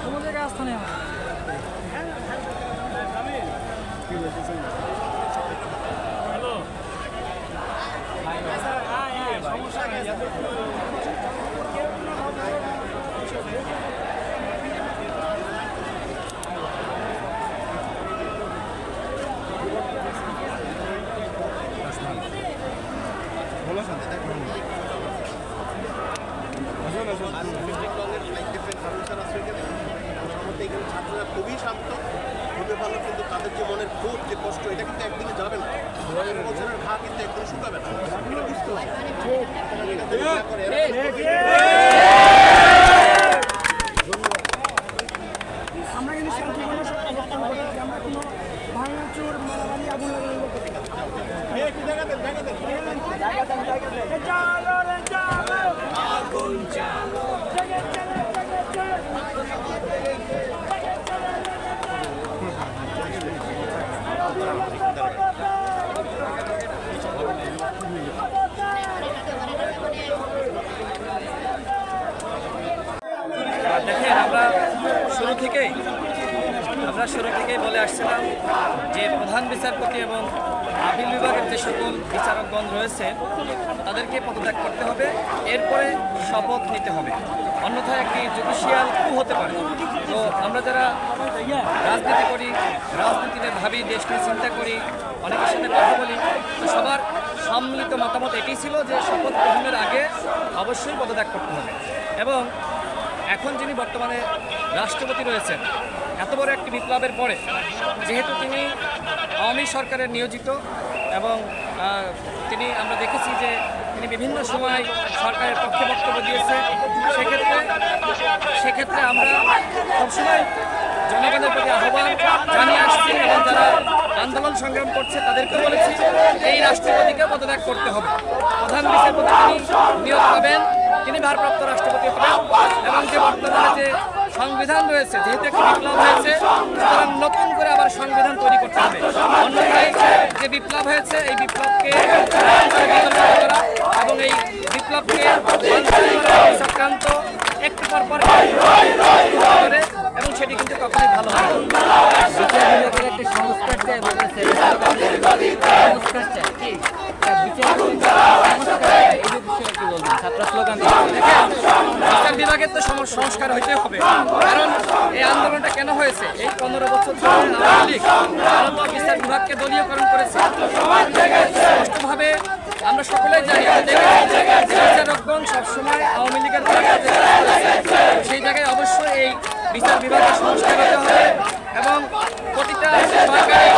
কোনো জায়গায় আস্থা নেই ছাত্ররা খুবই শান্ত, খুবই ভালো, কিন্তু তাদের যে মনের ক্ষোভ, যে কষ্ট, এটা কিন্তু একদিনে যাবে না। বছরের ঘা কিন্তু একদিন শুকাবে না, এটা বুঝতে হবে। আমরা কিন্তু শান্তিপূর্ণ অবস্থান করতেছি, আমরা কোনো ভাঙাচুর মারামারি আগুন লাগানো দেখেন, আমরা শুরু থেকেই বলে আসছিলাম যে প্রধান বিচারপতি এবং আপিল বিভাগের যে সকল বিচারকগণ রয়েছে তাদেরকে পদত্যাগ করতে হবে, এরপরে শপথ নিতে হবে, অন্যথায় একটি জুডিশিয়াল কু হতে পারে। তো আমরা যারা রাজনীতি করি, রাজনীতিতে ভাবি, দেশ নিয়ে চিন্তা করি, অনেকের সাথে কথা বলি, তো সবার সম্মিলিত মতামত এটাই ছিল যে শপথ গ্রহণের আগে অবশ্যই পদত্যাগ করতে হবে। এবং এখন যিনি বর্তমানে রাষ্ট্রপতি রয়েছেন, এত বড় একটি বিপ্লবের পরে যেহেতু তিনি আওয়ামী সরকারের নিয়োজিত এবং তিনি আমরা দেখেছি যে তিনি বিভিন্ন সময় সরকারের পক্ষে বক্তব্য দিয়েছে, সেক্ষেত্রে আমরা সবসময় জনগণের প্রতি আহ্বান জানিয়ে আসছি এবং যারা আন্দোলন সংগ্রাম করছে তাদেরকে বলেছি এই রাষ্ট্রপতিকে পদত্যাগ করতে হবে। প্রধান বিচারপতি তিনি নিয়োগ পাবেন, তিনি ভারপ্রাপ্ত রাষ্ট্রপতি হবেন এবং যে বর্তমানে যে সংবিধান রয়েছে, যেহেতু একটি বিপ্লব হয়েছে, সুতরাং নতুন করে আবার সংবিধান তৈরি করতে হবে। অন্যথায় যে বিপ্লব হয়েছে এই বিপ্লবকে করা এবং এই বিপ্লবকে চক্রান্ত একটু পর করে এবং সেটি কিন্তু কখনোই ভালো হয় একটি সংস্কার চাই বলতেছে, বিচার বিভাগের তো সংস্কার হইতে হবে, কারণ এই আন্দোলনটা কেন হয়েছে? এই 15 বছর ধরে আওয়ামী লীগ বিচার বিভাগকে দলীয়করণ করেছে। স্পষ্টভাবে আমরা সকলেই জানি বিচারকগণ সবসময় আওয়ামী লীগের সেই জায়গায় অবশ্যই এই বিচার বিভাগের সংস্কার হতে হবে এবং প্রতিটা সরকারি